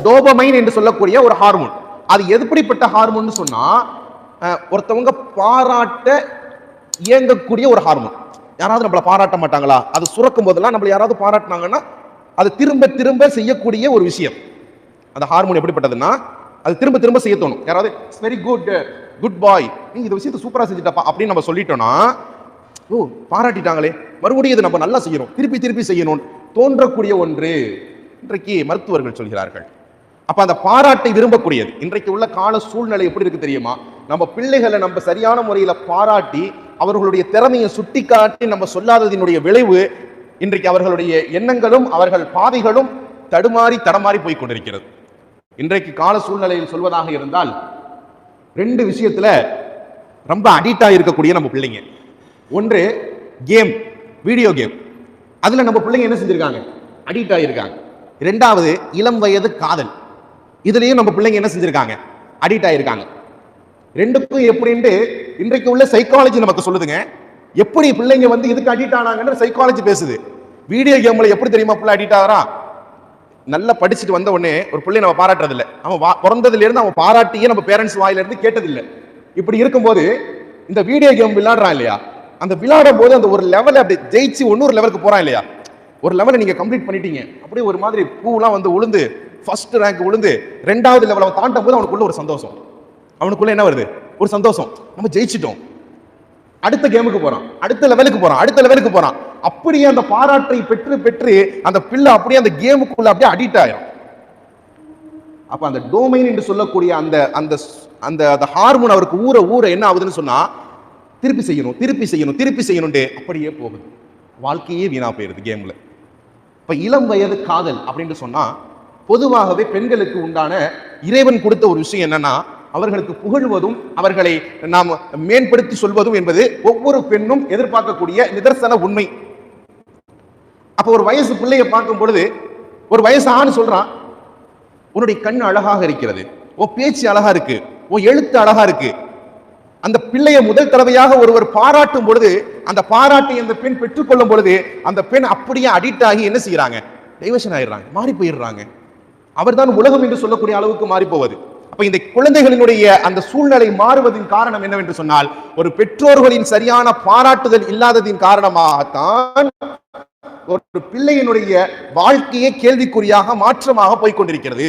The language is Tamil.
டோபமைன் என்று சொல்லக்கூடிய ஒரு ஹார்மோன். அது எப்படிப்பட்ட ஹார்மோன் சொன்னா, ஒருத்தவங்க பாராட்ட இயங்கக்கூடிய ஒரு ஹார்மோன். யாராவது நம்மள பாராட்ட மாட்டாங்களா, அது சுரக்கும் போதெல்லாம் நம்மள யாராவது பாராட்டினாங்கன்னா அது திரும்ப திரும்ப செய்யக்கூடிய ஒரு விஷயம். அந்த ஹார்மோன் எப்படிப்பட்டதுன்னா, அது திரும்ப திரும்ப செய்ய தோணும். யாராவது வெரி குட், குட் பாய், நீ இந்த விஷயத்தை சூப்பரா செஞ்சுட்டப்பா அப்படின்னு நம்ம சொல்லிட்டோம்னா, ஓ பாராட்டிட்டாங்களே, மறுபடியும் இதை நம்ம நல்லா செய்யணும், திருப்பி திருப்பி செய்யணும் தோன்றக்கூடிய ஒன்று இன்றைக்கு மருத்துவர்கள் சொல்கிறார்கள். அப்ப அந்த பாராட்டை விரும்பக்கூடியது. இன்றைக்கு உள்ள கால சூழ்நிலை எப்படி இருக்கு தெரியுமா? நம்ம பிள்ளைகளை நம்ம சரியான முறையில பாராட்டி அவர்களுடைய திறமையை சுட்டி காட்டி நம்ம சொல்லாததினுடைய விளைவு இன்றைக்கு அவர்களுடைய எண்ணங்களும் அவர்கள் பாதைகளும் தடமாறி போய் கொண்டிருக்கிறது. இன்றைக்கு கால சூழ்நிலையில் சொல்வதாக இருந்தால், ரெண்டு விஷயத்துல ரொம்ப அடிக்டா இருக்கக்கூடிய நம்ம பிள்ளைங்க. ஒன்று கேம், வீடியோ கேம். அதுல நம்ம பிள்ளைங்க என்ன செஞ்சிருக்காங்க? அடிக்ட் ஆகியிருக்காங்க. இரண்டாவது இளம் வயது காதல். இதுலயும் நம்ம பிள்ளைங்க என்ன செஞ்சிருக்காங்க? அடிக்ட் ஆகியிருக்காங்க. ரெண்டுக்கும் எப்படின்னு இன்றைக்கு உள்ள சைக்காலஜி நமக்கு சொல்லுதுங்க. எப்படி பிள்ளைங்க வந்து இதுக்கு அடிக்ட் ஆனாங்கன்னு சைக்காலஜி பேசுது. வீடியோ கேம்ல எப்படி தெரியுமா பிள்ளை அடிக்ட் ஆகிறான்? நல்லா படிச்சுட்டு வந்த உடனே ஒரு பிள்ளை நம்ம பாராட்டுறது இல்லை. அவன் பிறந்ததுல இருந்து அவன் பாராட்டியே நம்ம பேரண்ட்ஸ் வாயில இருந்து கேட்டதில்லை. இப்படி இருக்கும்போது இந்த வீடியோ கேம் விளையாடுறான் இல்லையா, அந்த விளையாடும் போது அந்த ஒரு லெவலை அப்படி ஜெயிச்சு இன்னொரு லெவலுக்கு போறான் இல்லையா, ஒரு லெவலை நீங்க கம்ப்ளீட் பண்ணிட்டீங்க, அப்படியே ஒரு மாதிரி பூலாம் வந்து உளுந்து ஃபர்ஸ்ட் ரேங்க் விழுந்து ரெண்டாவது லெவல் அவன் தாண்டும் போது அவனுக்குள்ள ஒரு சந்தோஷம். அவனுக்குள்ள என்ன வருது? ஒரு சந்தோஷம். நம்ம ஜெயிச்சிட்டோம், அடுத்த கேமுக்கு போறான், அடுத்த லெவலுக்கு போறான். அப்படியே அந்த பாராட்டை பெற்று பெற்று அந்த பிள்ளை அப்படியே அந்த கேமுக்குள்ள அப்படியே அடிக்ட் ஆயிரும். அப்ப அந்த டோமைன் என்று சொல்லக்கூடிய அந்த அந்த அந்த ஹார்மோன் அவருக்கு ஊற என்ன ஆகுதுன்னு சொன்னா, திருப்பி செய்யணும் அப்படியே போகுது. வாழ்க்கையே வீணா போயிருது கேம்ல. இப்ப இளம் வயது காதல் அப்படின்னு சொன்னா, பொதுவாகவே பெண்களுக்கு உண்டான இறைவன் கொடுத்த ஒரு விஷயம் என்னன்னா, அவர்களுக்கு புகழ்வதும் அவர்களை நாம் மேம்படுத்தி சொல்வதும் என்பது ஒவ்வொரு பெண்ணும் எதிர்பார்க்கக்கூடிய நிதர்சன உண்மை. அப்ப ஒரு வயசு பிள்ளைய பார்க்கும் பொழுது ஒரு வயசு ஆண் சொல்றான், உன்னுடைய கண் அழகாக இருக்கிறது, உன் பேச்சு அழகா இருக்கு, உன் எழுத்து அழகா இருக்கு. அந்த பிள்ளையை முதல் தடவையாக ஒருவர் பாராட்டும் பொழுது, அந்த பாராட்டை அந்த பெண் பெற்றுக்கொள்ளும் பொழுது, அந்த பெண் அப்படியே அடிக்ட் ஆகி என்ன செய்யறாங்க? டைவர்ஷன் ஆயிடுறாங்க, மாறி போயிடுறாங்க. அவர்தான் உலகம் என்று சொல்லக்கூடிய அளவுக்கு மாறி போவது. அப்ப இந்த குழந்தைகளினுடைய அந்த சூழ்நிலை மாறுவதின் காரணம் என்னவென்று சொன்னால், ஒரு பெற்றோர்களின் சரியான பாராட்டுதல் இல்லாததின் காரணமாகத்தான் ஒரு பிள்ளையினுடைய வாழ்க்கையே கேள்விக்குறியாக மாற்றமாக போய்கொண்டிருக்கிறது.